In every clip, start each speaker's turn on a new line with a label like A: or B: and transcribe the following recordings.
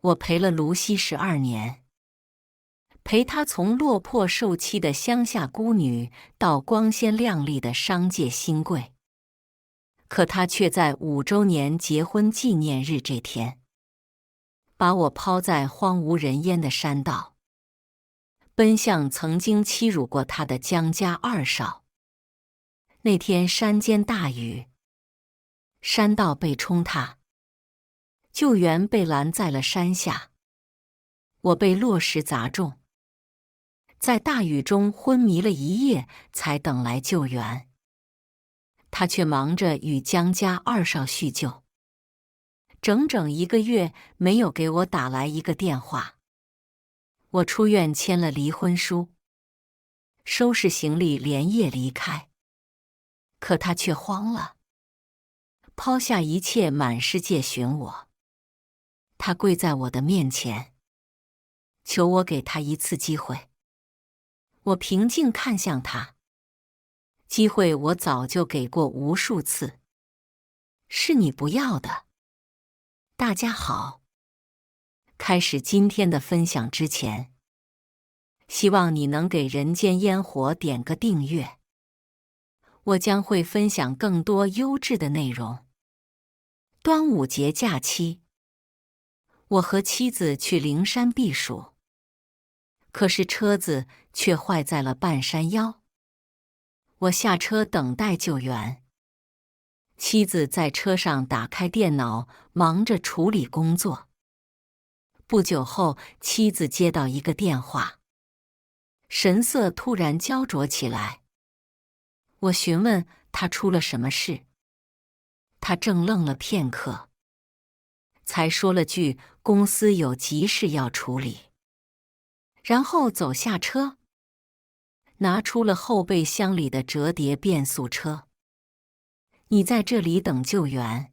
A: 我陪了卢西12年，陪她从落魄受欺的乡下孤女到光鲜亮丽的商界新贵。可她却在5周年结婚纪念日这天，把我抛在荒无人烟的山道，奔向曾经欺辱过她的江家二少。那天山间大雨，山道被冲塌，救援被拦在了山下，我被落石砸中，在大雨中昏迷了一夜，才等来救援。他却忙着与江家二少叙旧，整整1个月没有给我打来一个电话。我出院签了离婚书，收拾行李连夜离开。可他却慌了，抛下一切满世界寻我。他跪在我的面前，求我给他一次机会。我平静看向他，机会我早就给过无数次，是你不要的。大家好，开始今天的分享之前，希望你能给人间烟火点个订阅，我将会分享更多优质的内容。端午节假期，我和妻子去灵山避暑，可是车子却坏在了半山腰。我下车等待救援，妻子在车上打开电脑，忙着处理工作。不久后，妻子接到一个电话，神色突然焦灼起来。我询问他出了什么事，他怔愣了片刻，才说了句公司有急事要处理，然后走下车，拿出了后备箱里的折叠变速车。你在这里等救援，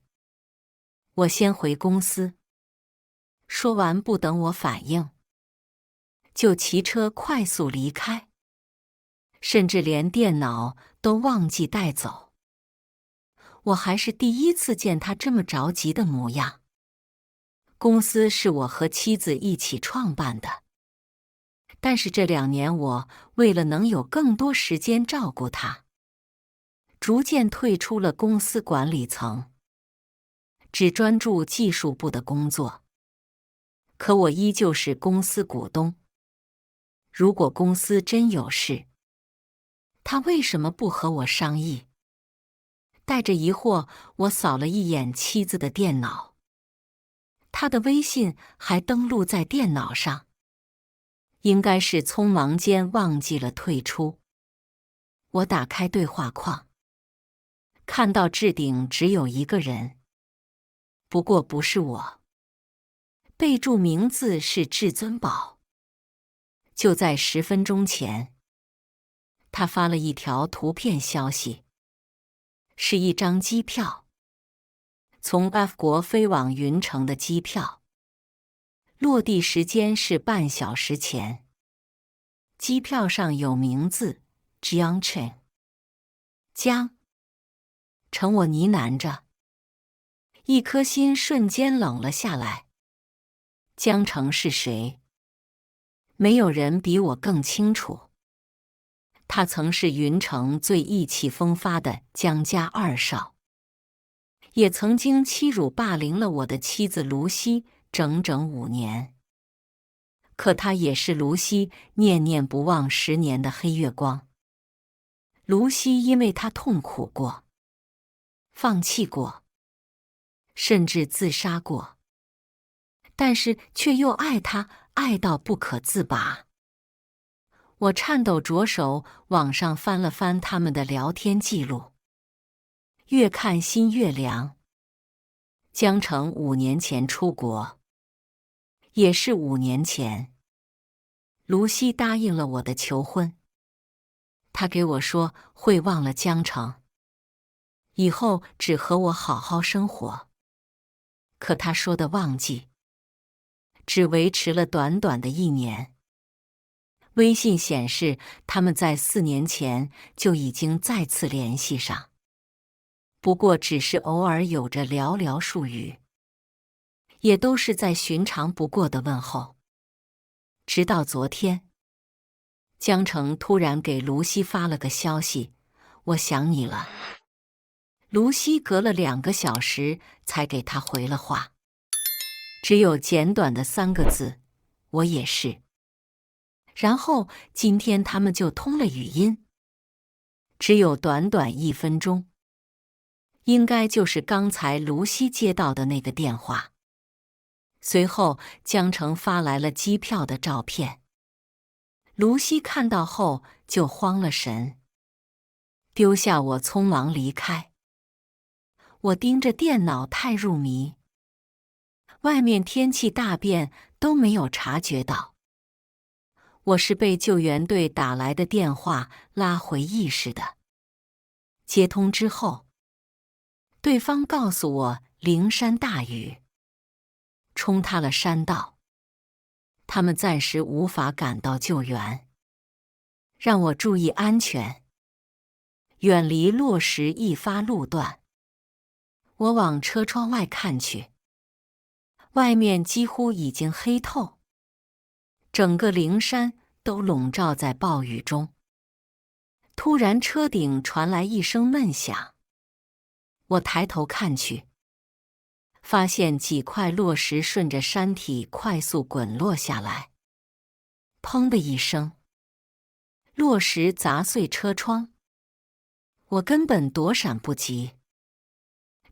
A: 我先回公司。说完不等我反应，就骑车快速离开，甚至连电脑都忘记带走。我还是第一次见他这么着急的模样。公司是我和妻子一起创办的，但是这2年我为了能有更多时间照顾他，逐渐退出了公司管理层，只专注技术部的工作。可我依旧是公司股东。如果公司真有事，他为什么不和我商议？带着疑惑，我扫了一眼妻子的电脑，她的微信还登录在电脑上，应该是匆忙间忘记了退出。我打开对话框，看到置顶只有1个人，不过不是我，备注名字是至尊宝。就在10分钟前，他发了一条图片消息，是一张机票，从 F 国飞往云城的机票，落地时间是半小时前。机票上有名字 Jiang Chen。 江，成我呢喃着，一颗心瞬间冷了下来。江城是谁？没有人比我更清楚。他曾是云城最意气风发的江家二少，也曾经欺辱霸凌了我的妻子卢西整整5年。可他也是卢西念念不忘10年的黑月光。卢西因为他痛苦过，放弃过，甚至自杀过，但是却又爱他，爱到不可自拔。我颤抖着手往上翻了翻他们的聊天记录，越看心越凉。江城5年前出国，也是5年前，卢西答应了我的求婚。他给我说会忘了江城，以后只和我好好生活。可他说的忘记，只维持了短短的1年。微信显示他们在4年前就已经再次联系上，不过只是偶尔有着寥寥数语。也都是再寻常不过的问候。直到昨天，江城突然给卢西发了个消息：“我想你了。”卢西隔了2个小时才给他回了话，只有简短的3个字：“我也是。”然后今天他们就通了语音，只有短短1分钟，应该就是刚才卢西接到的那个电话。随后江城发来了机票的照片，卢西看到后就慌了神，丢下我匆忙离开。我盯着电脑太入迷，外面天气大变都没有察觉到。我是被救援队打来的电话拉回意识的。接通之后，对方告诉我灵山大雨，冲塌了山道，他们暂时无法赶到救援，让我注意安全，远离落石易发路段。我往车窗外看去，外面几乎已经黑透，整个灵山都笼罩在暴雨中。突然车顶传来一声闷响，我抬头看去，发现几块落石顺着山体快速滚落下来，砰的一声，落石砸碎车窗。我根本躲闪不及，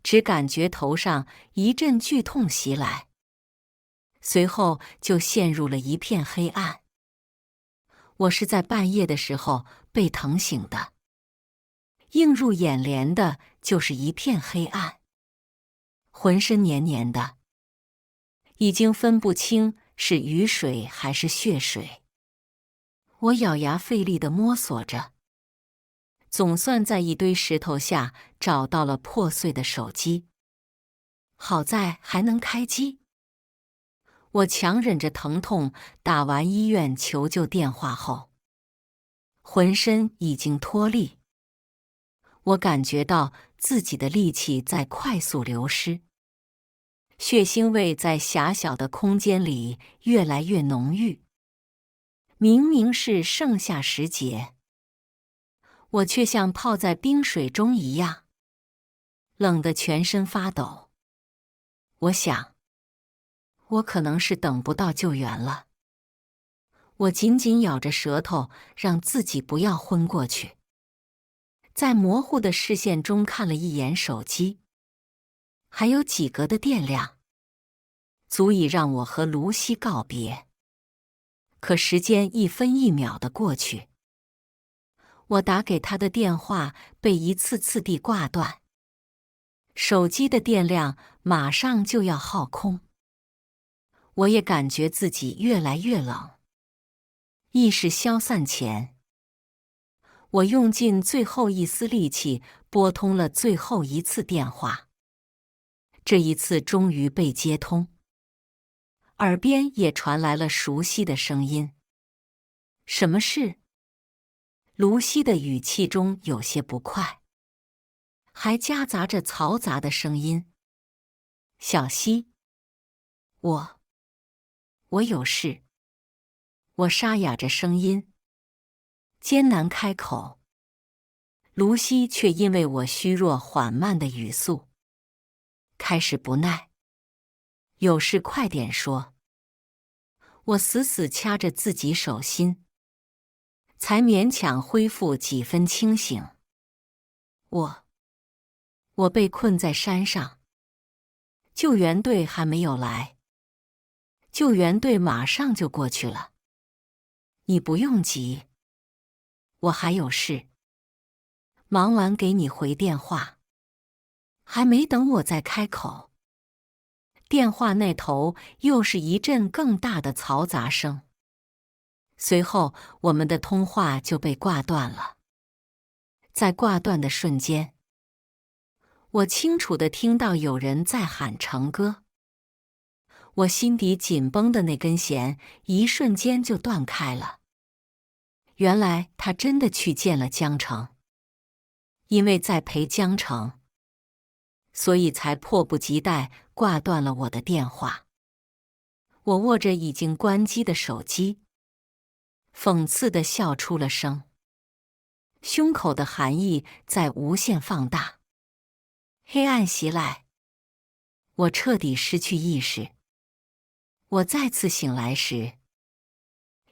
A: 只感觉头上一阵剧痛袭来，随后就陷入了一片黑暗。我是在半夜的时候被疼醒的，映入眼帘的就是一片黑暗，浑身黏黏的，已经分不清是雨水还是血水。我咬牙费力地摸索着，总算在一堆石头下找到了破碎的手机，好在还能开机。我强忍着疼痛打完医院求救电话后，浑身已经脱力，我感觉到自己的力气在快速流失，血腥味在狭小的空间里越来越浓郁。明明是盛夏时节，我却像泡在冰水中一样，冷得全身发抖。我想，我可能是等不到救援了。我紧紧咬着舌头，让自己不要昏过去。在模糊的视线中看了一眼手机，还有几格的电量，足以让我和卢西告别。可时间1分1秒的过去，我打给他的电话被一次次地挂断，手机的电量马上就要耗空。我也感觉自己越来越冷。意识消散前，我用尽最后一丝力气拨通了最后一次电话。这一次终于被接通，耳边也传来了熟悉的声音：“什么事？”卢西的语气中有些不快，还夹杂着嘈杂的声音：“小西，我有事。”我沙哑着声音，艰难开口。卢西却因为我虚弱缓慢的语速，开始不耐：“有事快点说。”我死死掐着自己手心，才勉强恢复几分清醒。我被困在山上，救援队还没有来。救援队马上就过去了。你不用急，我还有事。忙完给你回电话。还没等我再开口，电话那头又是一阵更大的嘈杂声。随后我们的通话就被挂断了。在挂断的瞬间，我清楚地听到有人在喊成歌。我心底紧绷的那根弦一瞬间就断开了。原来他真的去见了江城，因为在陪江城，所以才迫不及待挂断了我的电话。我握着已经关机的手机，讽刺地笑出了声，胸口的寒意在无限放大。黑暗袭来，我彻底失去意识。我再次醒来时，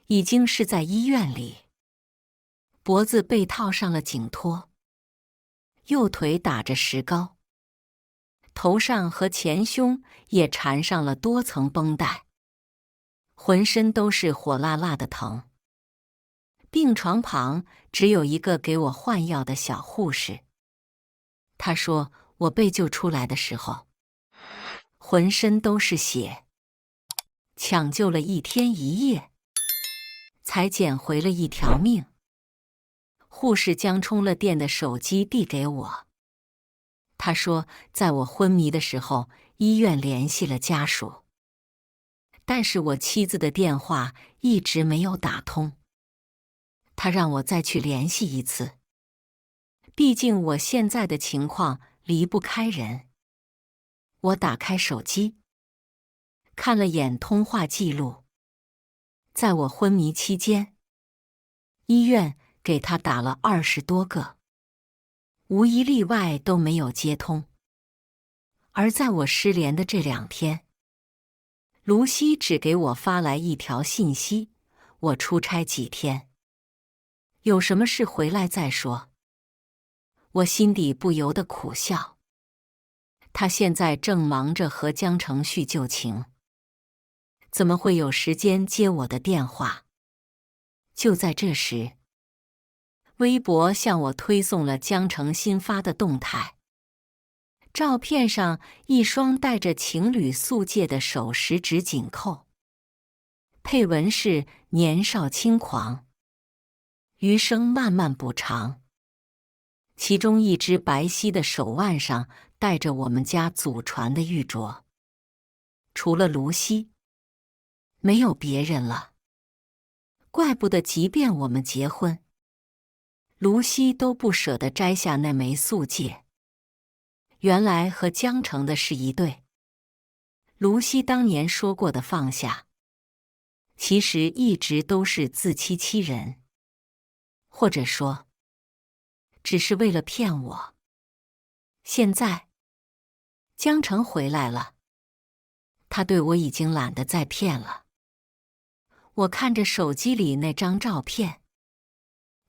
A: 已经是在医院里，脖子被套上了颈托，右腿打着石膏，头上和前胸也缠上了多层绷带，浑身都是火辣辣的疼。病床旁只有一个给我换药的小护士。他说我被救出来的时候，浑身都是血，抢救了1天1夜，才捡回了1条命。护士将充了电的手机递给我。他说在我昏迷的时候，医院联系了家属，但是我妻子的电话一直没有打通。他让我再去联系一次，毕竟我现在的情况离不开人。我打开手机，看了眼通话记录，在我昏迷期间，医院给他打了20多个，无一例外都没有接通。而在我失联的这2天，卢西只给我发来一条信息：我出差几天，有什么事回来再说。我心底不由得苦笑，他现在正忙着和江承旭旧情，怎么会有时间接我的电话？就在这时，微博向我推送了江承新发的动态。照片上一双带着情侣素戒的手食指紧扣，配文是年少轻狂，余生慢慢补偿。其中一只白皙的手腕上带着我们家祖传的玉镯。除了卢西，没有别人了。怪不得即便我们结婚，卢西都不舍得摘下那枚素戒。原来和江澄的是一对。卢西当年说过的放下，其实一直都是自欺欺人，或者说，只是为了骗我。现在，江澄回来了，他对我已经懒得再骗了。我看着手机里那张照片，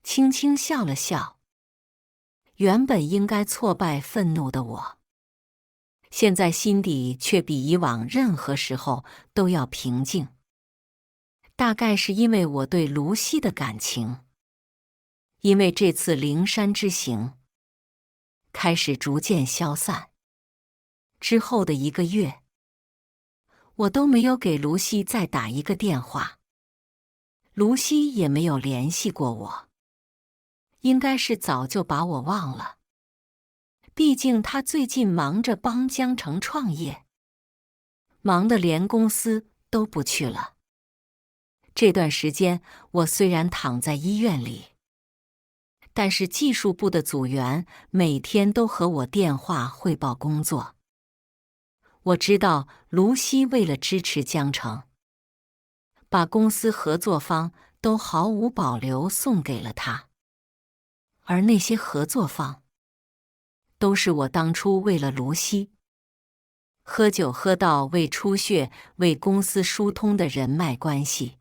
A: 轻轻笑了笑。原本应该挫败愤怒的我，现在心底却比以往任何时候都要平静。大概是因为我对卢西的感情，因为这次灵山之行开始逐渐消散。之后的1个月，我都没有给卢西再打一个电话，卢西也没有联系过我。应该是早就把我忘了，毕竟他最近忙着帮江澄创业，忙得连公司都不去了。这段时间我虽然躺在医院里，但是技术部的组员每天都和我电话汇报工作。我知道卢西为了支持江澄，把公司合作方都毫无保留送给了他。而那些合作方，都是我当初为了卢西，喝酒喝到胃出血，为公司疏通的人脉关系。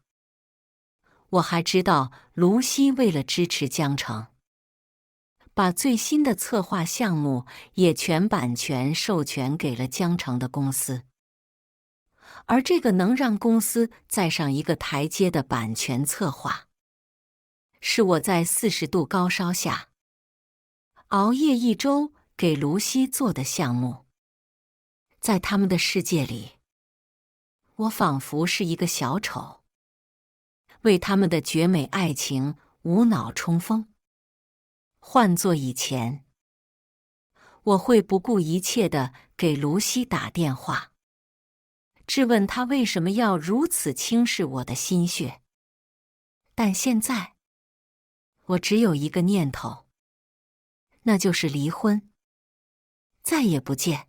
A: 我还知道卢西为了支持江澄，把最新的策划项目也全版权授权给了江澄的公司。而这个能让公司再上一个台阶的版权策划，是我在40度高烧下熬夜1周给卢西做的项目。在他们的世界里，我仿佛是一个小丑，为他们的绝美爱情无脑冲锋。换作以前，我会不顾一切地给卢西打电话，质问他为什么要如此轻视我的心血。但现在，我只有一个念头，那就是离婚。再也不见。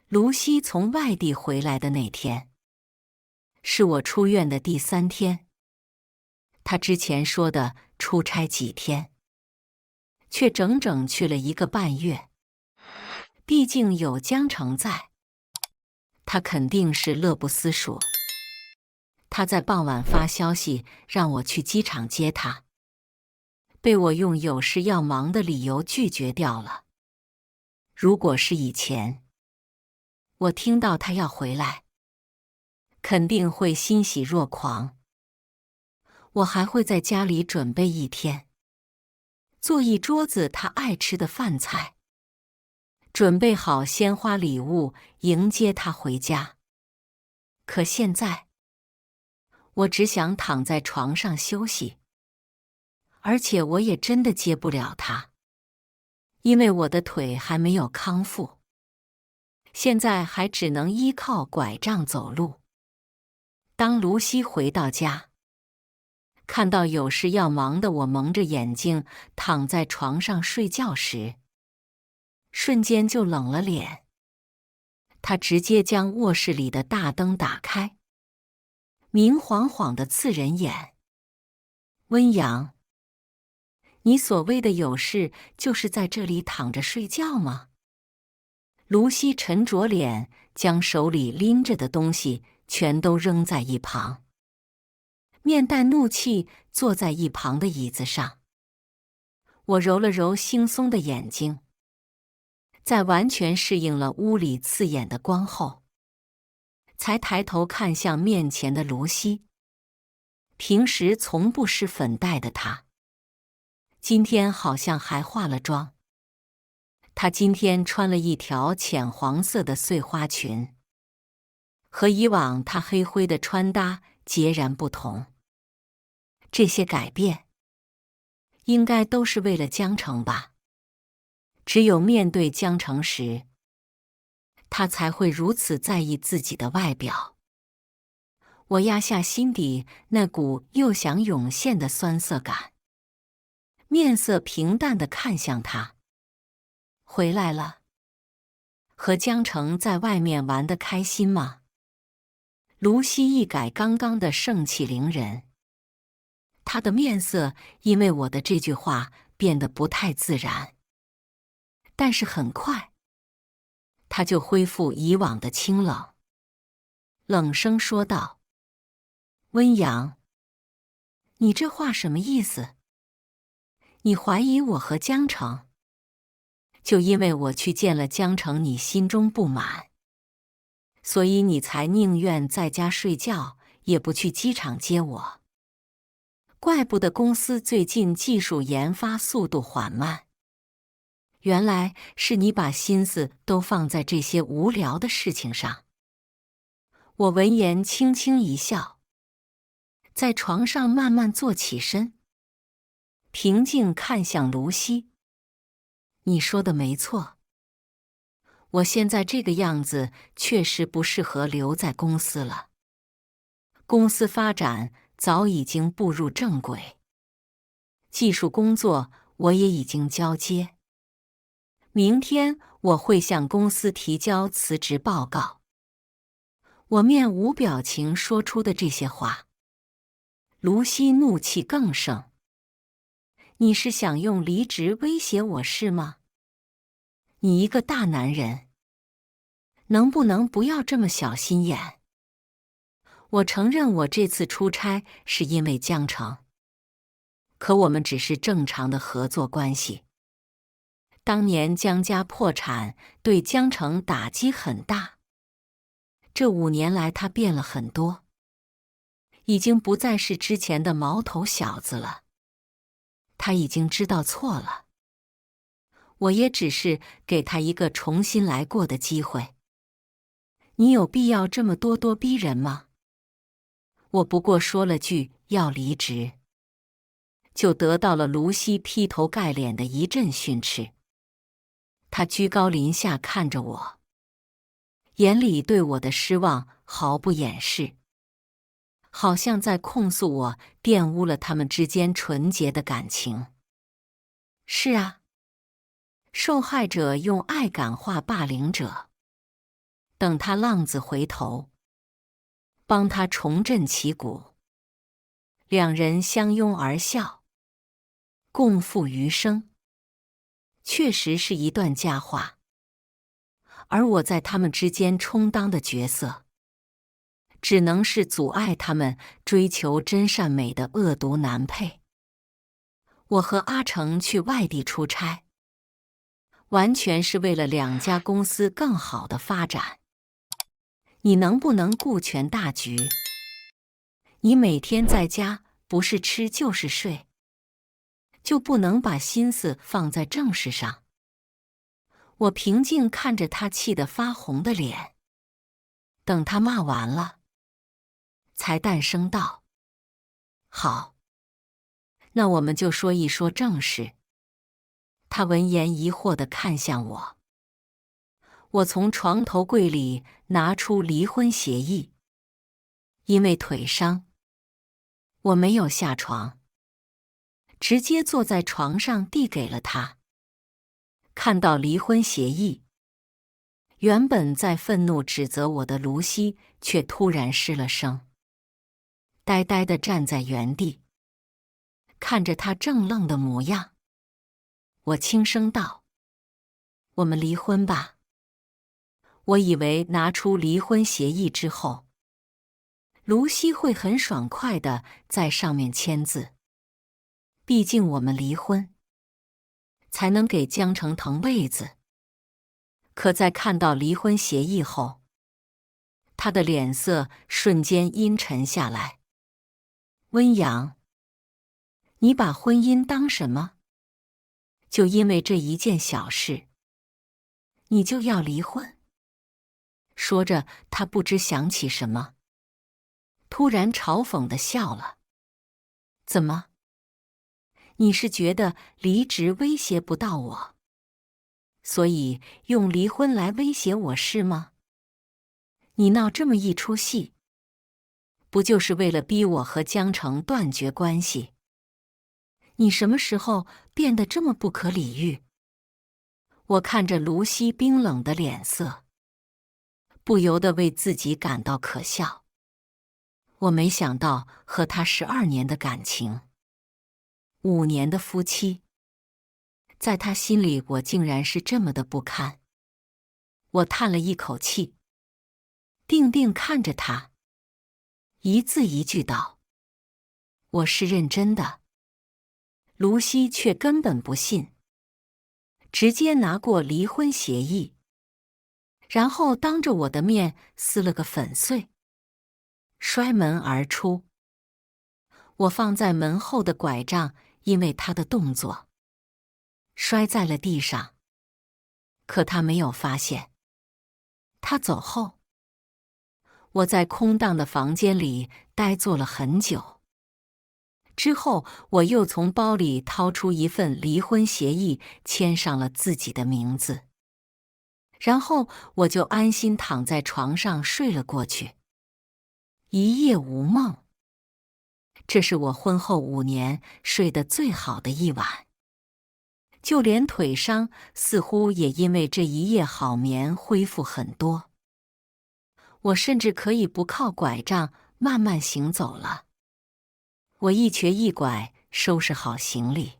A: 卢西从外地回来的那天，是我出院的第3天。他之前说的出差几天，却整整去了1个半月。毕竟有江城在，他肯定是乐不思蜀。他在傍晚发消息让我去机场接他，被我用有事要忙的理由拒绝掉了。如果是以前，我听到他要回来，肯定会欣喜若狂。我还会在家里准备1天，做一桌子他爱吃的饭菜，准备好鲜花礼物迎接他回家。可现在，我只想躺在床上休息，而且我也真的接不了他，因为我的腿还没有康复，现在还只能依靠拐杖走路。当卢西回到家，看到有事要忙的我蒙着眼睛躺在床上睡觉时，瞬间就冷了脸。他直接将卧室里的大灯打开，明晃晃的刺人眼。温阳，你所谓的有事，就是在这里躺着睡觉吗？卢西沉着脸，将手里拎着的东西全都扔在一旁，面带怒气坐在一旁的椅子上。我揉了揉惺忪的眼睛，在完全适应了屋里刺眼的光后，才抬头看向面前的卢西。平时从不施粉黛的她，今天好像还化了妆。她今天穿了一条浅黄色的碎花裙，和以往她黑灰的穿搭截然不同。这些改变，应该都是为了江城吧？只有面对江城时，她才会如此在意自己的外表。我压下心底那股又想涌现的酸涩感，面色平淡地看向他。回来了？和江城在外面玩得开心吗？卢西一改刚刚的盛气凌人，他的面色因为我的这句话变得不太自然。但是很快，他就恢复以往的清冷，冷声说道：温阳，你这话什么意思？你怀疑我和江城？就因为我去见了江城，你心中不满，所以你才宁愿在家睡觉，也不去机场接我。怪不得公司最近技术研发速度缓慢，原来是你把心思都放在这些无聊的事情上。我闻言轻轻一笑，在床上慢慢坐起身，平静看向卢西。你说的没错，我现在这个样子确实不适合留在公司了。公司发展早已经步入正轨，技术工作我也已经交接。明天我会向公司提交辞职报告。我面无表情说出的这些话，卢西怒气更盛。你是想用离职威胁我是吗？你一个大男人，能不能不要这么小心眼？我承认我这次出差是因为江城，可我们只是正常的合作关系。当年江家破产对江城打击很大，这5年来他变了很多，已经不再是之前的毛头小子了。他已经知道错了，我也只是给他一个重新来过的机会。你有必要这么咄咄逼人吗？我不过说了句要离职，就得到了卢西劈头盖脸的一阵训斥。他居高临下看着我，眼里对我的失望毫不掩饰，好像在控诉我玷污了他们之间纯洁的感情。是啊，受害者用爱感化霸凌者，等他浪子回头，帮他重振旗鼓。两人相拥而笑，共赴余生，确实是一段佳话。而我在他们之间充当的角色，只能是阻碍他们追求真善美的恶毒男配。我和阿成去外地出差，完全是为了两家公司更好的发展。你能不能顾全大局？你每天在家不是吃就是睡，就不能把心思放在正事上？我平静看着他气得发红的脸，等他骂完了，才淡声道：“好，那我们就说一说正事。”他闻言疑惑地看向我。我从床头柜里拿出离婚协议。因为腿伤，我没有下床，直接坐在床上递给了他。看到离婚协议，原本在愤怒指责我的卢西却突然失了声，呆呆地站在原地，看着他怔愣的模样。我轻声道：“我们离婚吧。”我以为拿出离婚协议之后，卢西会很爽快地在上面签字，毕竟我们离婚，才能给江城腾位子。可在看到离婚协议后，他的脸色瞬间阴沉下来。温阳，你把婚姻当什么？就因为这一件小事，你就要离婚？说着，他不知想起什么，突然嘲讽地笑了。怎么？你是觉得离职威胁不到我，所以用离婚来威胁我是吗？你闹这么一出戏，不就是为了逼我和江城断绝关系？你什么时候变得这么不可理喻？我看着卢西冰冷的脸色，不由得为自己感到可笑。我没想到和他12年的感情，5年的夫妻，在他心里我竟然是这么的不堪。我叹了一口气，定定看着他，一字一句道：“我是认真的。”卢西却根本不信，直接拿过离婚协议，然后当着我的面撕了个粉碎，摔门而出。我放在门后的拐杖因为他的动作摔在了地上，可他没有发现。他走后，我在空荡的房间里呆坐了很久。之后，我又从包里掏出一份离婚协议，签上了自己的名字。然后我就安心躺在床上睡了过去，一夜无梦。这是我婚后5年睡得最好的一晚，就连腿伤似乎也因为这一夜好眠恢复很多。我甚至可以不靠拐杖慢慢行走了。我一瘸一拐收拾好行李，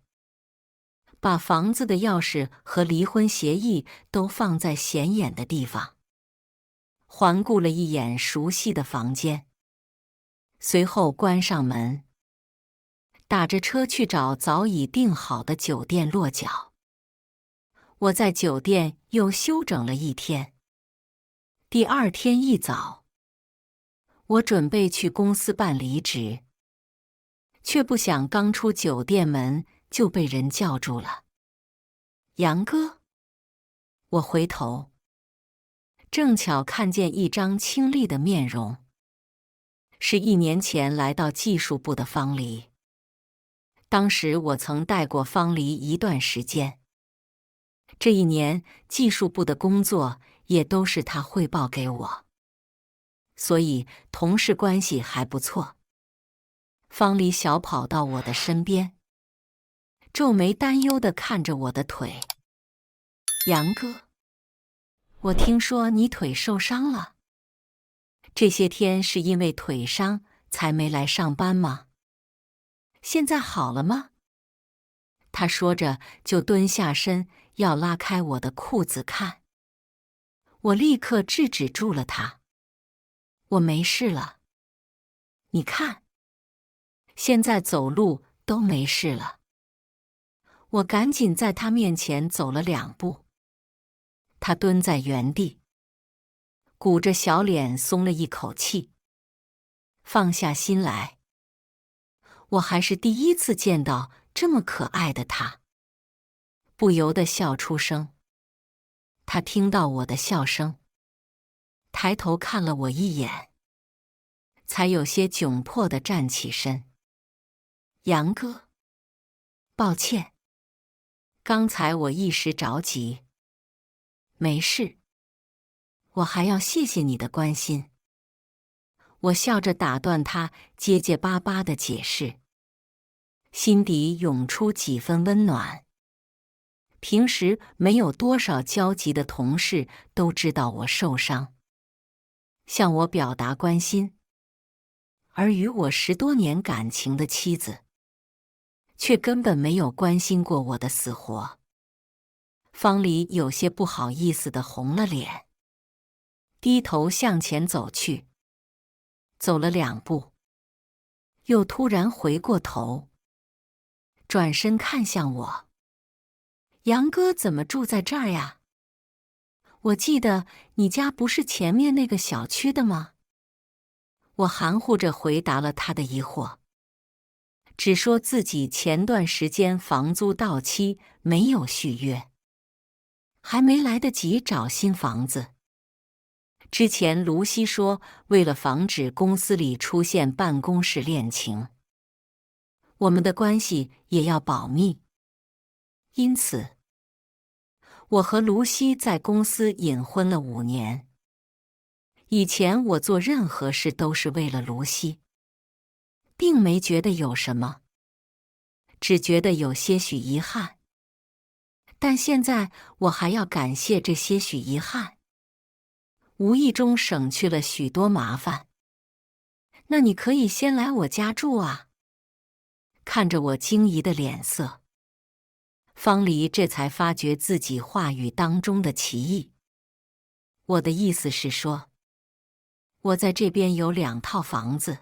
A: 把房子的钥匙和离婚协议都放在显眼的地方，环顾了一眼熟悉的房间，随后关上门，打着车去找早已订好的酒店落脚。我在酒店又休整了一天。第2天一早，我准备去公司办离职，却不想刚出酒店门就被人叫住了。杨哥，我回头，正巧看见一张清丽的面容，是1年前来到技术部的方黎。当时我曾带过方黎一段时间，这1年技术部的工作也都是他汇报给我，所以同事关系还不错。方黎小跑到我的身边，皱眉担忧地看着我的腿。杨哥，我听说你腿受伤了，这些天是因为腿伤才没来上班吗？现在好了吗？他说着就蹲下身要拉开我的裤子看，我立刻制止住了他。我没事了，你看，现在走路都没事了。我赶紧在他面前走了2步，他蹲在原地，鼓着小脸松了一口气，放下心来。我还是第一次见到这么可爱的他，不由得笑出声。他听到我的笑声，抬头看了我一眼，才有些窘迫地站起身。杨哥，抱歉，刚才我一时着急。没事，我还要谢谢你的关心。我笑着打断他结结巴巴的解释，心底涌出几分温暖。平时没有多少交集的同事都知道我受伤，向我表达关心，而与我10多年感情的妻子，却根本没有关心过我的死活。方黎有些不好意思地红了脸，低头向前走去，走了2步，又突然回过头，转身看向我。杨哥怎么住在这儿呀？我记得你家不是前面那个小区的吗？我含糊着回答了他的疑惑，只说自己前段时间房租到期没有续约，还没来得及找新房子。之前卢西说，为了防止公司里出现办公室恋情，我们的关系也要保密，因此我和卢西在公司隐婚了5年。以前我做任何事都是为了卢西，并没觉得有什么，只觉得有些许遗憾。但现在我还要感谢这些许遗憾，无意中省去了许多麻烦。那你可以先来我家住啊。看着我惊疑的脸色，方黎这才发觉自己话语当中的歧义。我的意思是说，我在这边有2套房子，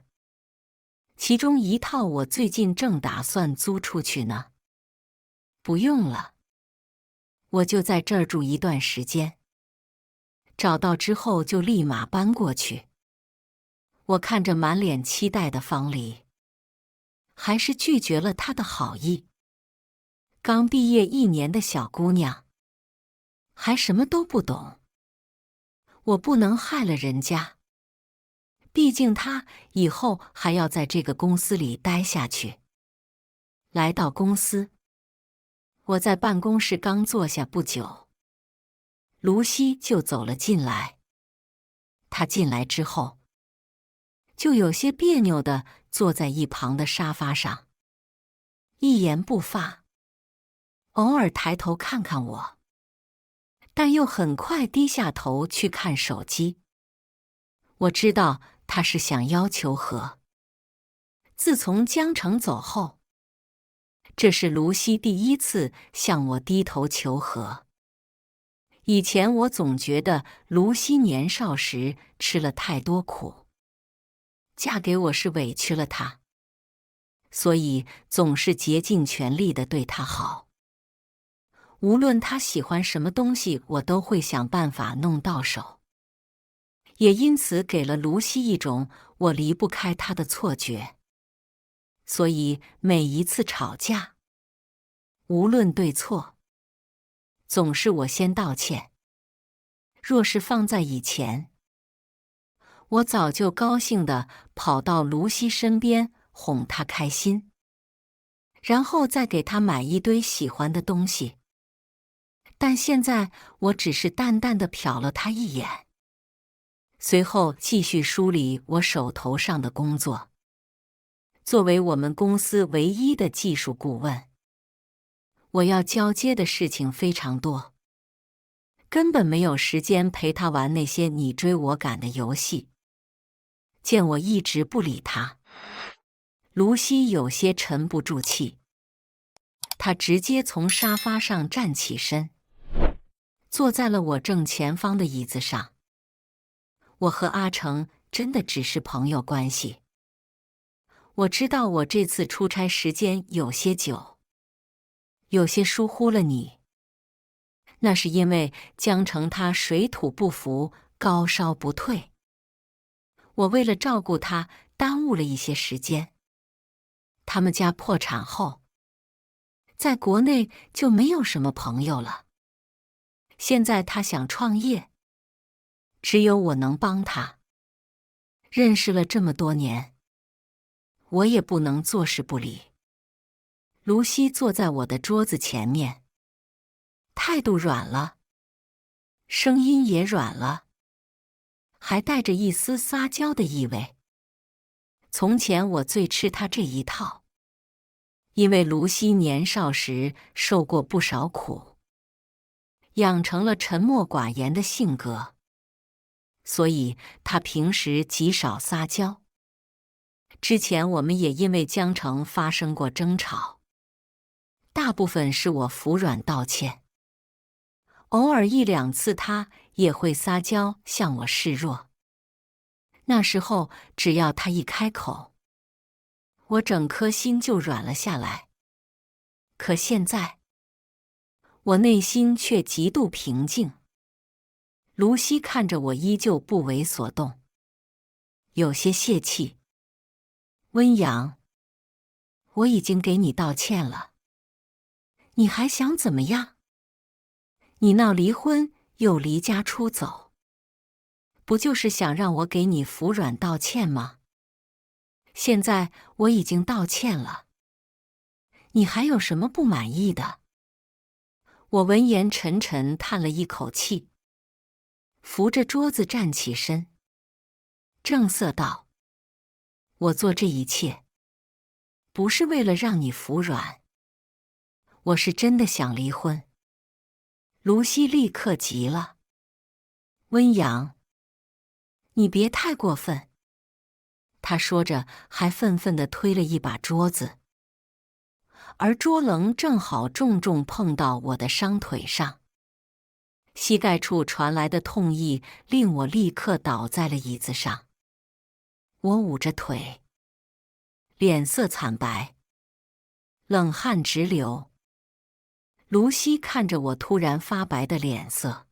A: 其中1套我最近正打算租出去呢。不用了，我就在这儿住一段时间，找到之后就立马搬过去。我看着满脸期待的方黎，还是拒绝了他的好意。刚毕业1年的小姑娘，还什么都不懂，我不能害了人家。毕竟他以后还要在这个公司里待下去。来到公司，我在办公室刚坐下不久，卢西就走了进来。他进来之后，就有些别扭地坐在一旁的沙发上，一言不发，偶尔抬头看看我，但又很快低下头去看手机。我知道他是想要求和。自从江城走后，这是卢西第1次向我低头求和。以前我总觉得卢西年少时吃了太多苦，嫁给我是委屈了她，所以总是竭尽全力地对她好。无论她喜欢什么东西，我都会想办法弄到手，也因此给了卢西一种我离不开她的错觉。所以每一次吵架，无论对错，总是我先道歉。若是放在以前，我早就高兴地跑到卢西身边哄她开心，然后再给她买一堆喜欢的东西。但现在我只是淡淡地瞟了她一眼，随后继续梳理我手头上的工作。作为我们公司唯一的技术顾问，我要交接的事情非常多，根本没有时间陪他玩那些你追我赶的游戏。见我一直不理他，卢西有些沉不住气，他直接从沙发上站起身，坐在了我正前方的椅子上。我和阿成真的只是朋友关系。我知道我这次出差时间有些久，有些疏忽了你。那是因为江城他水土不服，高烧不退。我为了照顾他，耽误了一些时间。他们家破产后，在国内就没有什么朋友了。现在他想创业，只有我能帮他。认识了这么多年，我也不能坐视不理。卢西坐在我的桌子前面，态度软了，声音也软了，还带着一丝撒娇的意味。从前我最吃他这一套，因为卢西年少时受过不少苦，养成了沉默寡言的性格，所以他平时极少撒娇。之前我们也因为江城发生过争吵，大部分是我服软道歉，偶尔一两次他也会撒娇向我示弱。那时候只要他一开口，我整颗心就软了下来。可现在，我内心却极度平静。卢西看着我依旧不为所动，有些泄气。温阳，我已经给你道歉了，你还想怎么样？你闹离婚又离家出走，不就是想让我给你服软道歉吗？现在我已经道歉了，你还有什么不满意的？我闻言沉沉叹了一口气，扶着桌子站起身，正色道：我做这一切，不是为了让你服软，我是真的想离婚。卢西立刻急了：温阳，你别太过分。他说着还愤愤地推了一把桌子，而桌棱正好重重碰到我的伤腿上，膝盖处传来的痛意令我立刻倒在了椅子上。我捂着腿，脸色惨白，冷汗直流。卢西看着我突然发白的脸色，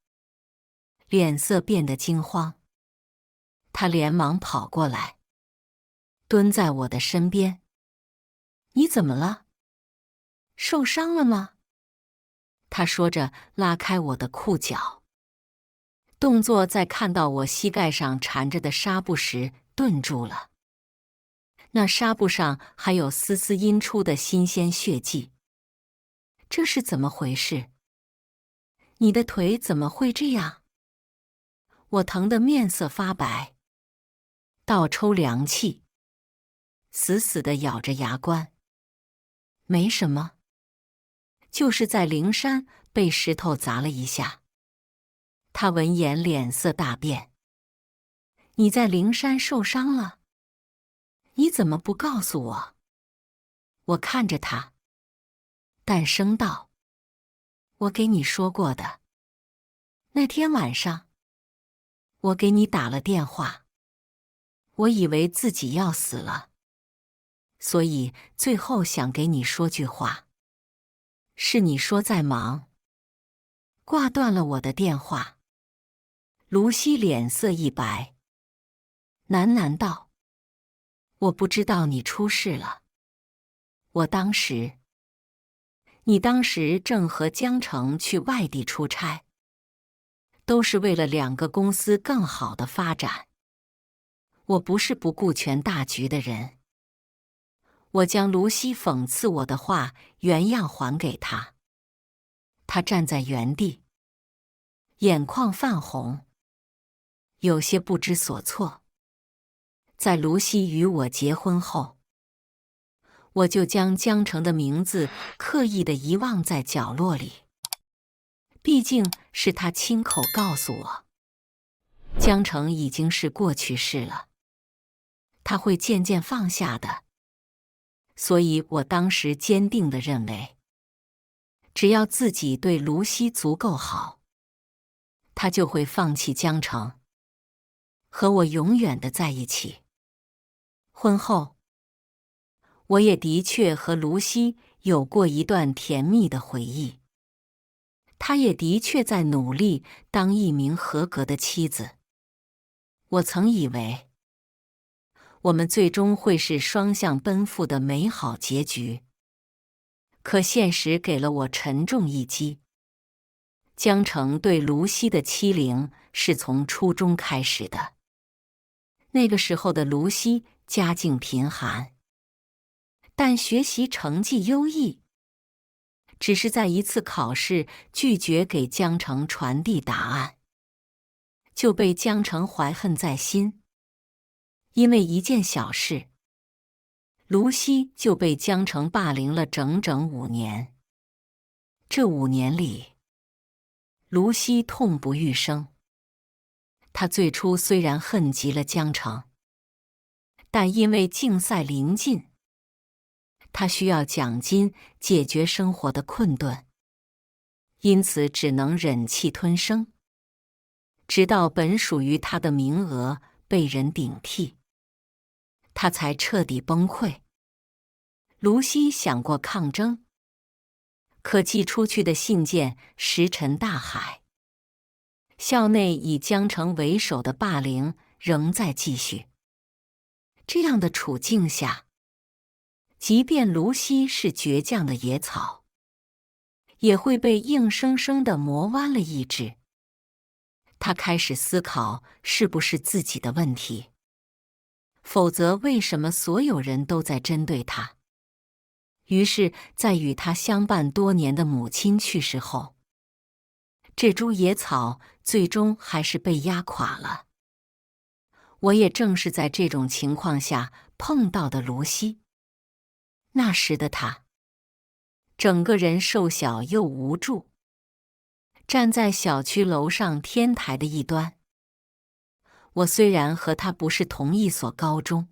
A: 脸色变得惊慌，他连忙跑过来，蹲在我的身边。你怎么了？受伤了吗？他说着拉开我的裤脚，动作在看到我膝盖上缠着的纱布时顿住了。那纱布上还有丝丝阴出的新鲜血迹。这是怎么回事？你的腿怎么会这样？我疼得面色发白，倒抽凉气，死死地咬着牙关。没什么，就是在灵山被石头砸了一下。他闻言脸色大变。你在灵山受伤了？你怎么不告诉我？我看着他，淡声道：我给你说过的。那天晚上，我给你打了电话，我以为自己要死了，所以最后想给你说句话。是你说在忙，挂断了我的电话。卢西脸色一白，喃喃道：我不知道你出事了。你当时正和江城去外地出差，都是为了两个公司更好的发展。我不是不顾全大局的人。我将卢西讽刺我的话原样还给他。他站在原地，眼眶泛红，有些不知所措。在卢西与我结婚后，我就将江城的名字刻意地遗忘在角落里。毕竟是他亲口告诉我，江城已经是过去式了，他会渐渐放下的。所以我当时坚定地认为，只要自己对卢西足够好，他就会放弃江城，和我永远地在一起。婚后，我也的确和卢西有过一段甜蜜的回忆。她也的确在努力当一名合格的妻子。我曾以为，我们最终会是双向奔赴的美好结局。可现实给了我沉重一击。江城对卢西的欺凌是从初中开始的。那个时候的卢西家境贫寒，但学习成绩优异。只是在一次考试拒绝给江城传递答案，就被江城怀恨在心。因为一件小事，卢西就被江城霸凌了整整5年。这5年里，卢西痛不欲生。他最初虽然恨极了江城，但因为竞赛临近，他需要奖金解决生活的困顿，因此只能忍气吞声，直到本属于他的名额被人顶替，他才彻底崩溃。卢西想过抗争，可寄出去的信件石沉大海。校内以江城为首的霸凌仍在继续。这样的处境下，即便卢西是倔强的野草，也会被硬生生地磨弯了意志。他开始思考是不是自己的问题，否则为什么所有人都在针对他？于是，在与他相伴多年的母亲去世后，这株野草最终还是被压垮了。我也正是在这种情况下碰到的卢西。那时的他，整个人瘦小又无助，站在小区楼上天台的一端。我虽然和他不是同一所高中，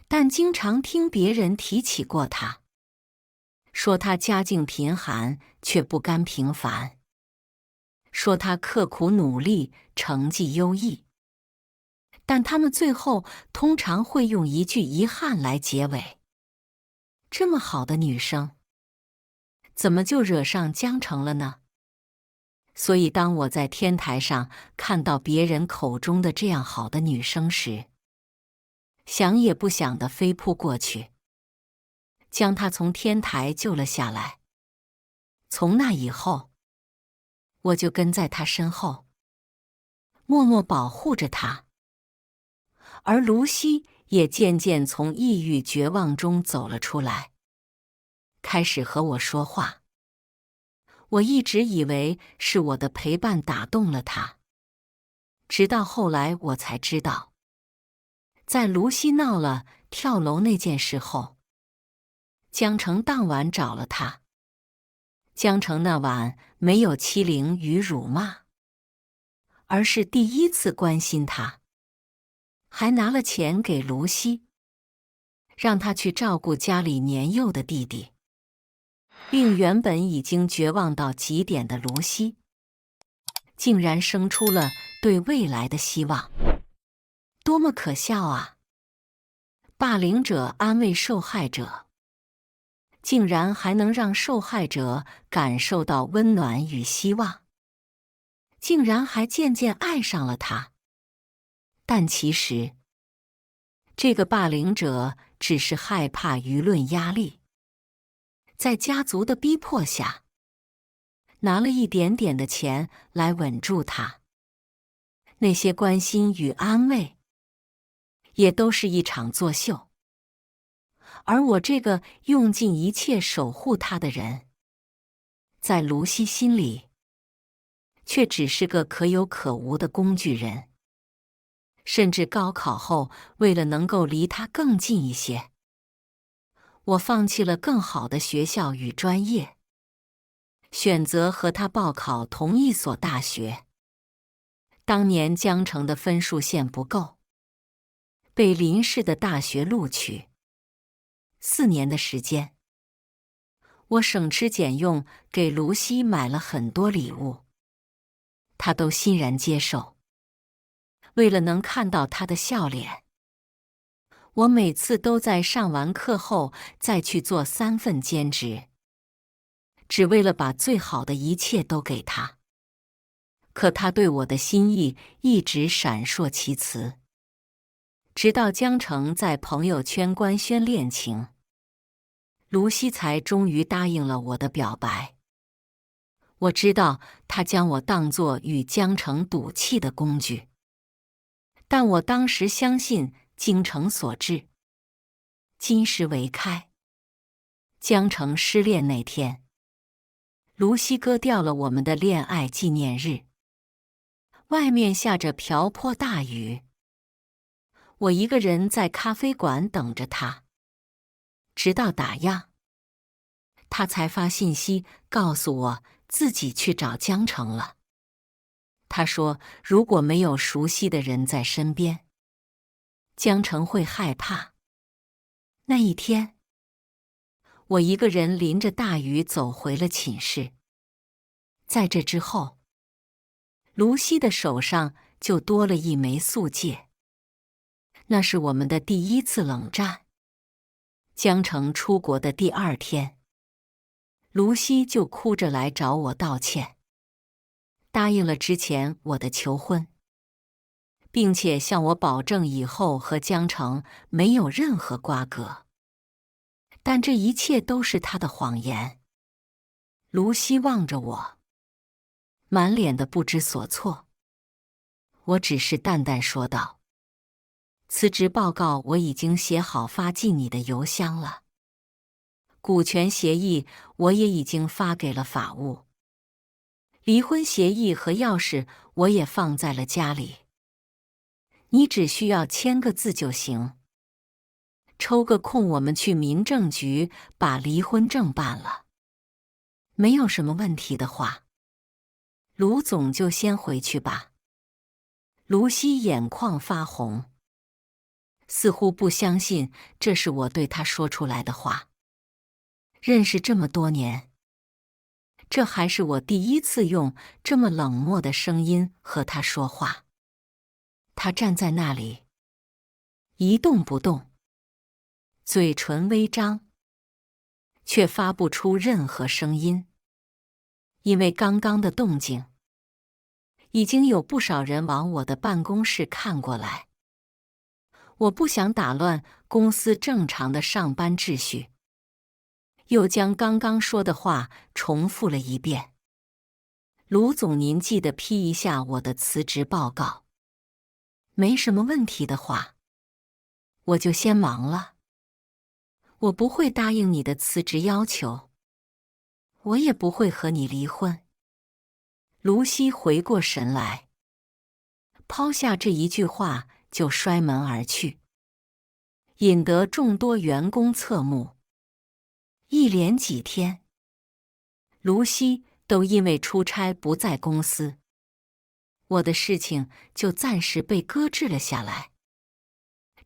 A: 但经常听别人提起过他，说他家境贫寒却不甘平凡，说他刻苦努力，成绩优异。但他们最后通常会用一句遗憾来结尾。这么好的女生，怎么就惹上江城了呢？所以当我在天台上看到别人口中的这样好的女生时，想也不想地飞扑过去，将她从天台救了下来。从那以后，我就跟在她身后，默默保护着她。而卢西也渐渐从抑郁绝望中走了出来，开始和我说话。我一直以为是我的陪伴打动了他，直到后来我才知道，在卢西闹了跳楼那件事后，江城当晚找了他。江城那晚没有欺凌与辱骂，而是第一次关心他，还拿了钱给卢西，让他去照顾家里年幼的弟弟，令原本已经绝望到极点的卢西，竟然生出了对未来的希望。多么可笑啊！霸凌者安慰受害者，竟然还能让受害者感受到温暖与希望，竟然还渐渐爱上了他。但其实，这个霸凌者只是害怕舆论压力，在家族的逼迫下，拿了一点点的钱来稳住他。那些关心与安慰，也都是一场作秀。而我这个用尽一切守护他的人，在卢西心里，却只是个可有可无的工具人。甚至高考后，为了能够离他更近一些，我放弃了更好的学校与专业，选择和他报考同一所大学。当年江城的分数线不够，被邻市的大学录取。4年的时间，我省吃俭用给卢西买了很多礼物，她都欣然接受。为了能看到她的笑脸，我每次都在上完课后再去做3份兼职，只为了把最好的一切都给她。可她对我的心意一直闪烁其词，直到江城在朋友圈官宣恋情，卢西才终于答应了我的表白。我知道他将我当作与江城赌气的工具，但我当时相信精诚所至，金石为开。江城失恋那天，卢西割掉了我们的恋爱纪念日。外面下着瓢泼大雨，我一个人在咖啡馆等着他，直到打烊，他才发信息告诉我自己去找江城了。他说如果没有熟悉的人在身边，江城会害怕。那一天，我一个人淋着大雨走回了寝室。在这之后，卢西的手上就多了一枚素戒。那是我们的第1次冷战。江城出国的第2天，卢西就哭着来找我道歉，答应了之前我的求婚，并且向我保证以后和江城没有任何瓜葛。但这一切都是他的谎言。卢西望着我，满脸的不知所措。我只是淡淡说道：辞职报告我已经写好发进你的邮箱了，股权协议我也已经发给了法务，离婚协议和钥匙我也放在了家里，你只需要签个字就行。抽个空我们去民政局把离婚证办了。没有什么问题的话，卢总就先回去吧。卢西眼眶发红，似乎不相信这是我对他说出来的话。认识这么多年，这还是我第1次用这么冷漠的声音和他说话。他站在那里，一动不动，嘴唇微张，却发不出任何声音。因为刚刚的动静，已经有不少人往我的办公室看过来。我不想打乱公司正常的上班秩序，又将刚刚说的话重复了一遍。卢总，您记得批一下我的辞职报告。没什么问题的话，我就先忙了。我不会答应你的辞职要求，我也不会和你离婚。卢西回过神来，抛下这一句话就摔门而去，引得众多员工侧目。一连几天，卢西都因为出差不在公司，我的事情就暂时被搁置了下来。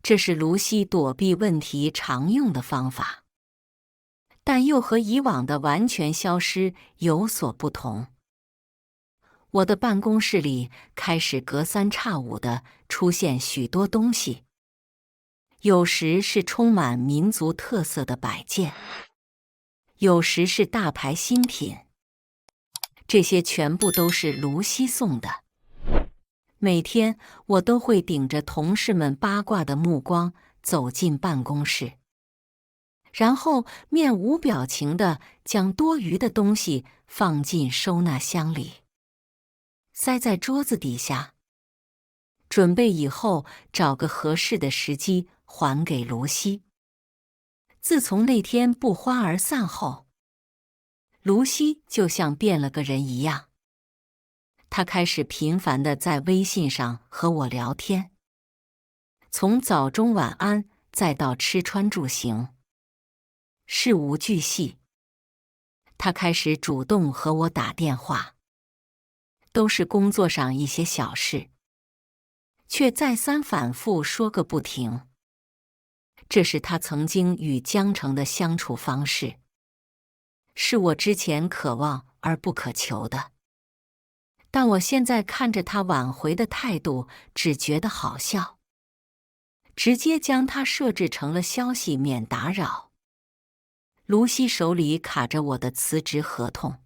A: 这是卢西躲避问题常用的方法，但又和以往的完全消失有所不同。我的办公室里开始隔三差五地出现许多东西，有时是充满民族特色的摆件，有时是大牌新品，这些全部都是卢西送的。每天我都会顶着同事们八卦的目光走进办公室，然后面无表情地将多余的东西放进收纳箱里，塞在桌子底下，准备以后找个合适的时机还给卢西。自从那天不欢而散后，卢西就像变了个人一样。他开始频繁地在微信上和我聊天，从早中晚安再到吃穿住行，事无巨细。他开始主动和我打电话，都是工作上一些小事，却再三反复说个不停。这是他曾经与江城的相处方式，是我之前可望而不可求的。但我现在看着他挽回的态度，只觉得好笑，直接将他设置成了消息免打扰。卢西手里卡着我的辞职合同，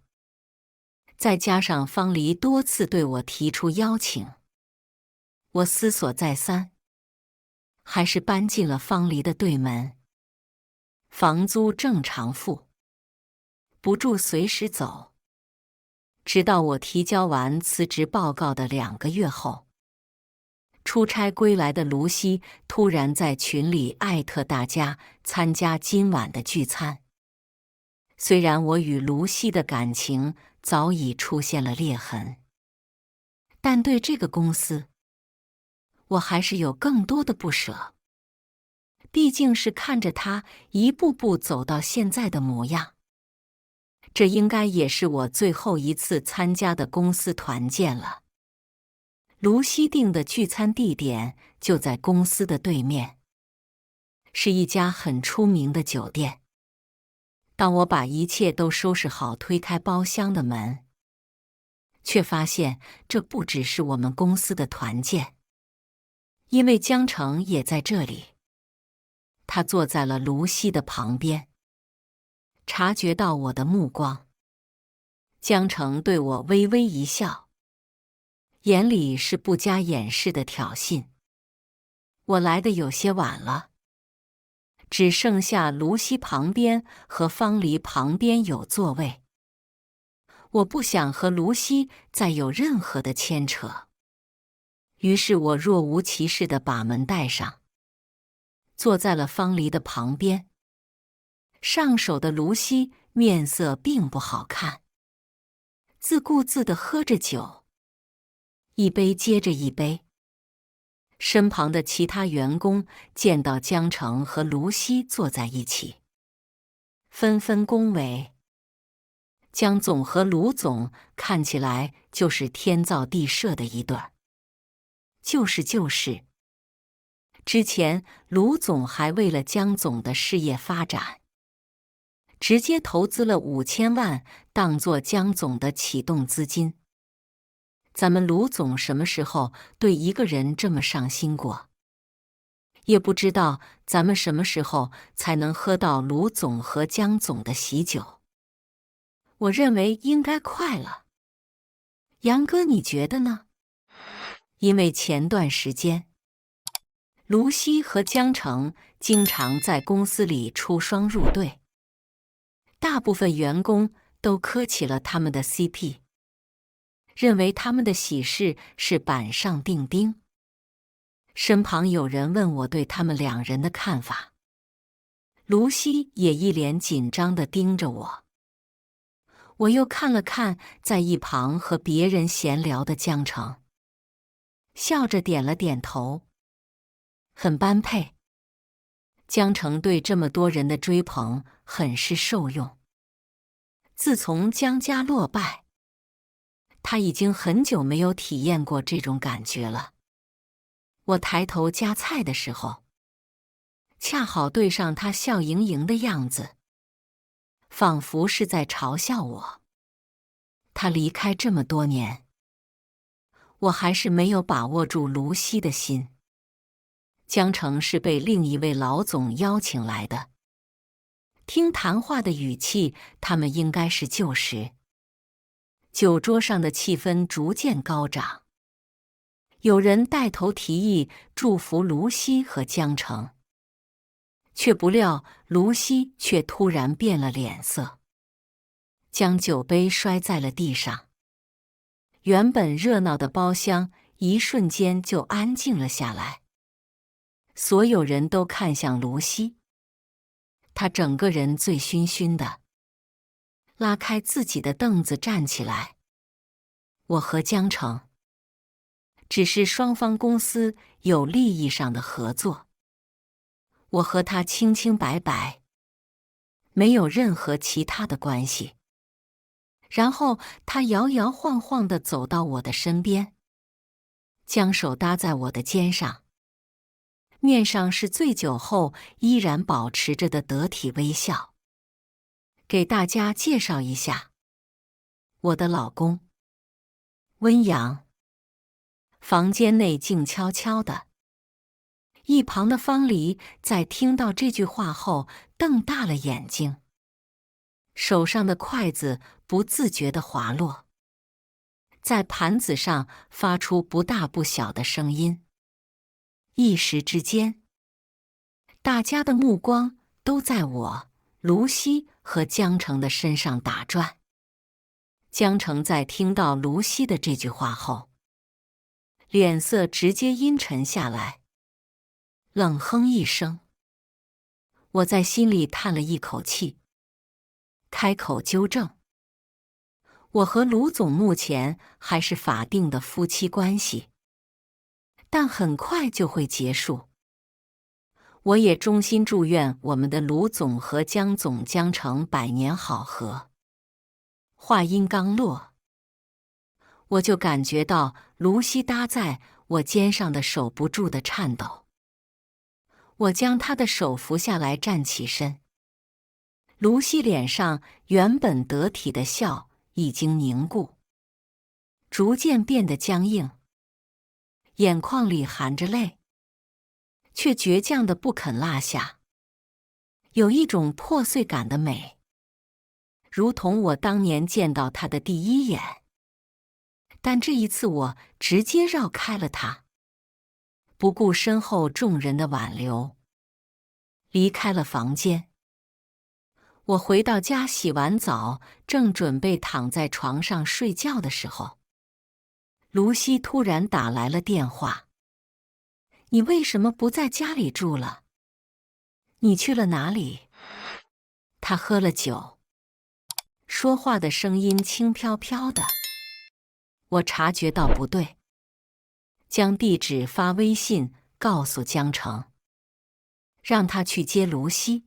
A: 再加上方黎多次对我提出邀请，我思索再三，还是搬进了方黎的对门。房租正常付，不住随时走。直到我提交完辞职报告的2个月后，出差归来的卢西突然在群里艾特大家参加今晚的聚餐。虽然我与卢西的感情早已出现了裂痕，但对这个公司，我还是有更多的不舍。毕竟是看着他一步步走到现在的模样。这应该也是我最后一次参加的公司团建了。卢西定的聚餐地点就在公司的对面，是一家很出名的酒店。当我把一切都收拾好，推开包厢的门，却发现这不只是我们公司的团建，因为江城也在这里。他坐在了卢西的旁边，察觉到我的目光，江城对我微微一笑，眼里是不加掩饰的挑衅。我来的有些晚了，只剩下卢西旁边和方黎旁边有座位。我不想和卢西再有任何的牵扯，于是我若无其事地把门带上，坐在了方黎的旁边。上手的卢西面色并不好看，自顾自地喝着酒，一杯接着一杯。身旁的其他员工见到江城和卢西坐在一起，纷纷恭维。江总和卢总看起来就是天造地设的一对儿。就是，之前卢总还为了江总的事业发展，直接投资了5000万当作江总的启动资金。咱们卢总什么时候对一个人这么上心过？也不知道咱们什么时候才能喝到卢总和江总的喜酒。我认为应该快了。杨哥，你觉得呢？因为前段时间，卢西和江城经常在公司里出双入对，大部分员工都磕起了他们的 CP。认为他们的喜事是板上钉钉。身旁有人问我对他们2人的看法，卢西也一脸紧张地盯着我。我又看了看在一旁和别人闲聊的江城，笑着点了点头，很般配。江城对这么多人的追捧很是受用。自从江家落败，他已经很久没有体验过这种感觉了。我抬头夹菜的时候，恰好对上他笑盈盈的样子，仿佛是在嘲笑我。他离开这么多年，我还是没有把握住卢西的心。江城是被另一位老总邀请来的，听谈话的语气，他们应该是旧识。酒桌上的气氛逐渐高涨，有人带头提议祝福卢西和江城，却不料卢西却突然变了脸色，将酒杯摔在了地上。原本热闹的包厢一瞬间就安静了下来，所有人都看向卢西，他整个人醉醺醺的，拉开自己的凳子站起来。我和江城只是双方公司有利益上的合作，我和他清清白白，没有任何其他的关系。然后他摇摇晃晃地走到我的身边，将手搭在我的肩上，面上是醉酒后依然保持着的得体微笑。给大家介绍一下，我的老公温阳。房间内静悄悄的，一旁的方黎在听到这句话后瞪大了眼睛，手上的筷子不自觉地滑落，在盘子上发出不大不小的声音。一时之间，大家的目光都在我、卢西和江城的身上打转。江城在听到卢西的这句话后，脸色直接阴沉下来，冷哼一声。我在心里叹了一口气，开口纠正：我和卢总目前还是法定的夫妻关系，但很快就会结束。我也衷心祝愿我们的卢总和江总江城百年好合。话音刚落，我就感觉到卢西搭在我肩上的手不住的颤抖。我将他的手扶下来，站起身。卢西脸上原本得体的笑已经凝固，逐渐变得僵硬，眼眶里含着泪，却倔强的不肯落下，有一种破碎感的美，如同我当年见到他的第一眼。但这一次我直接绕开了他，不顾身后众人的挽留，离开了房间。我回到家洗完澡，正准备躺在床上睡觉的时候，卢西突然打来了电话。你为什么不在家里住了？你去了哪里？他喝了酒，说话的声音轻飘飘的。我察觉到不对，将地址发微信告诉江城，让他去接卢西。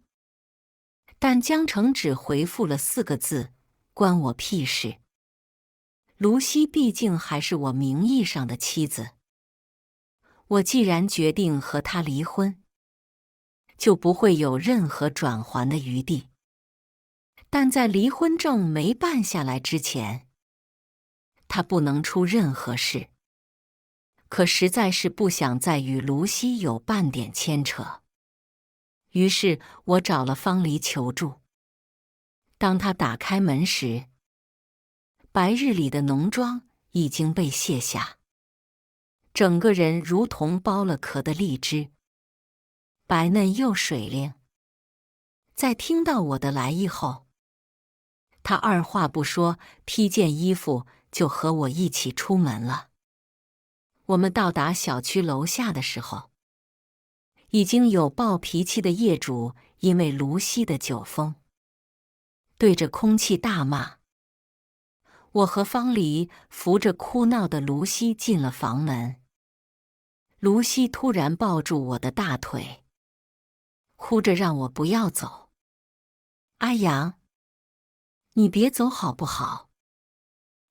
A: 但江城只回复了4个字：关我屁事。卢西毕竟还是我名义上的妻子，我既然决定和他离婚，就不会有任何转圜的余地。但在离婚证没办下来之前，他不能出任何事。可实在是不想再与卢西有半点牵扯，于是我找了方黎求助。当他打开门时，白日里的浓妆已经被卸下，整个人如同剥了壳的荔枝，白嫩又水灵。在听到我的来意后，他二话不说，披件衣服就和我一起出门了。我们到达小区楼下的时候，已经有暴脾气的业主因为卢西的酒疯，对着空气大骂。我和方黎扶着哭闹的卢西进了房门。卢西突然抱住我的大腿，哭着让我不要走。阿阳，你别走好不好？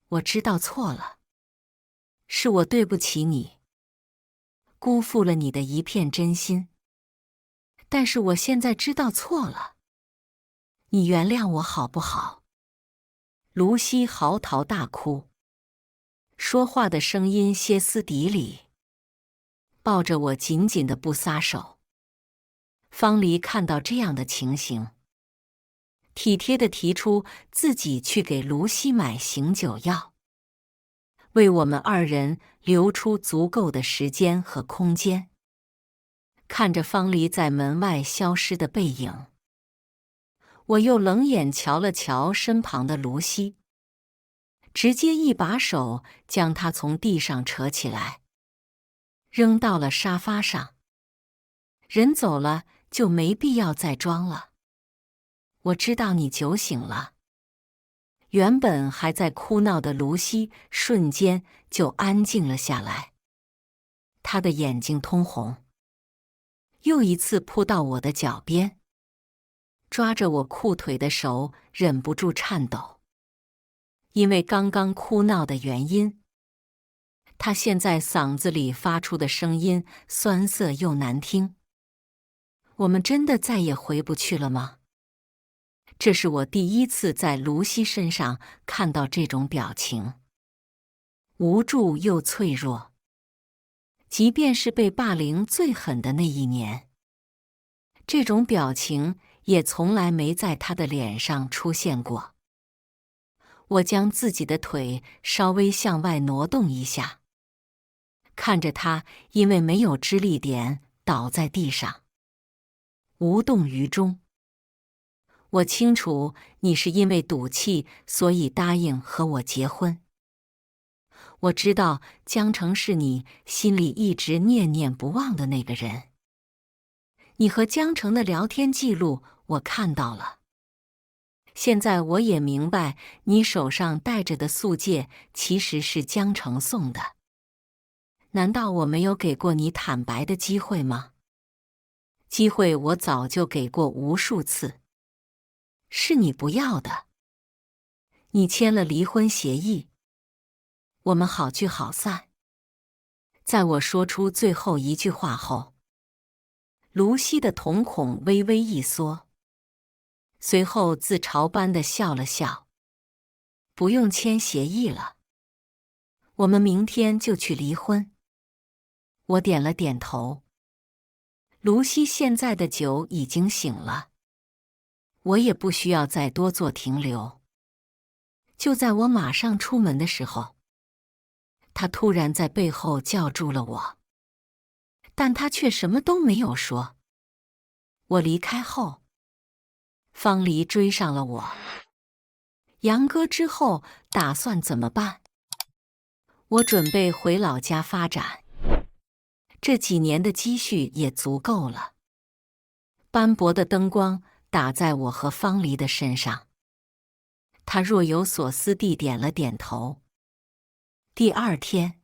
A: 我知道错了，是我对不起你，辜负了你的一片真心。但是我现在知道错了，你原谅我好不好？卢西嚎啕大哭，说话的声音歇斯底里，抱着我紧紧的不撒手。方黎看到这样的情形，体贴地提出自己去给卢西买醒酒药，为我们2人留出足够的时间和空间。看着方黎在门外消失的背影，我又冷眼瞧了瞧身旁的卢西，直接一把手将他从地上扯起来，扔到了沙发上。人走了就没必要再装了。我知道你酒醒了。原本还在哭闹的卢西瞬间就安静了下来，他的眼睛通红，又一次扑到我的脚边，抓着我裤腿的手忍不住颤抖。因为刚刚哭闹的原因，他现在嗓子里发出的声音酸涩又难听。我们真的再也回不去了吗？这是我第一次在卢西身上看到这种表情，无助又脆弱。即便是被霸凌最狠的那一年，这种表情也从来没在他的脸上出现过。我将自己的腿稍微向外挪动一下，看着他因为没有支力点倒在地上，无动于衷。我清楚你是因为赌气，所以答应和我结婚。我知道江城是你心里一直念念不忘的那个人。你和江城的聊天记录我看到了。现在我也明白，你手上戴着的素戒其实是江城送的。难道我没有给过你坦白的机会吗？机会我早就给过无数次。是你不要的。你签了离婚协议，我们好聚好散。在我说出最后一句话后，卢西的瞳孔微微一缩，随后自嘲般地笑了笑。不用签协议了，我们明天就去离婚。我点了点头。卢西现在的酒已经醒了，我也不需要再多做停留。就在我马上出门的时候，他突然在背后叫住了我，但他却什么都没有说。我离开后，方黎追上了我。杨哥之后打算怎么办？我准备回老家发展，这几年的积蓄也足够了。斑驳的灯光打在我和方黎的身上，他若有所思地点了点头。第二天，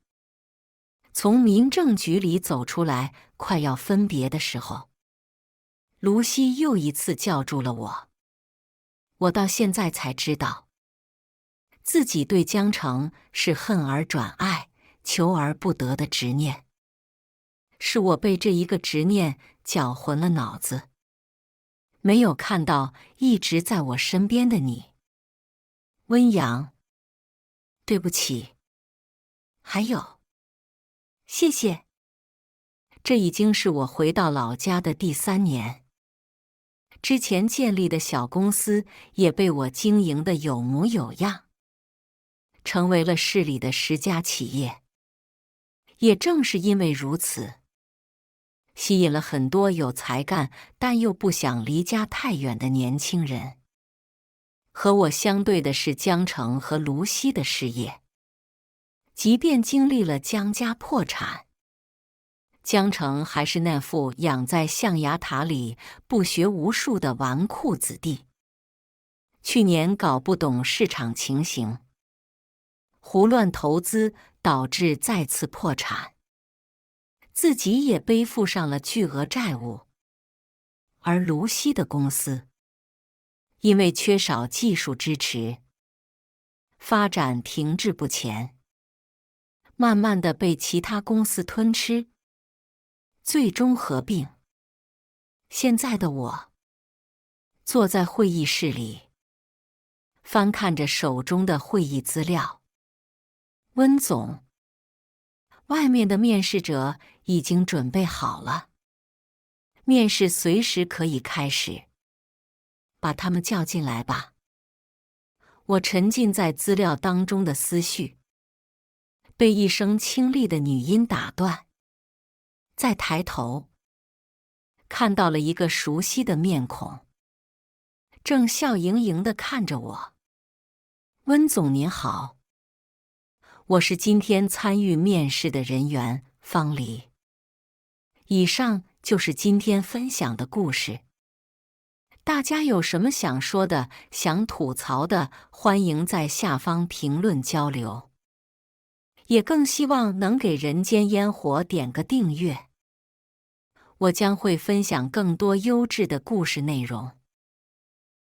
A: 从民政局里走出来，快要分别的时候，卢西又一次叫住了我。我到现在才知道，自己对江城是恨而转爱、求而不得的执念。是我被这一个执念搅浑了脑子，没有看到一直在我身边的你。温阳，对不起。还有，谢谢。这已经是我回到老家的第3年。之前建立的小公司也被我经营得有模有样，成为了市里的10家企业。也正是因为如此，吸引了很多有才干但又不想离家太远的年轻人。和我相对的是江城和卢西的事业。即便经历了江家破产，江城还是那副养在象牙塔里不学无术的纨绔子弟。去年搞不懂市场情形，胡乱投资导致再次破产，自己也背负上了巨额债务。而卢西的公司因为缺少技术支持，发展停滞不前，慢慢地被其他公司吞吃，最终合并。现在的我坐在会议室里，翻看着手中的会议资料。温总，外面的面试者已经准备好了，面试随时可以开始，把他们叫进来吧。我沉浸在资料当中的思绪，被一声清丽的女音打断。再抬头，看到了一个熟悉的面孔，正笑盈盈地看着我。温总您好，我是今天参与面试的人员方黎。以上就是今天分享的故事。大家有什么想说的、想吐槽的，欢迎在下方评论交流。也更希望能给人间烟火点个订阅。我将会分享更多优质的故事内容。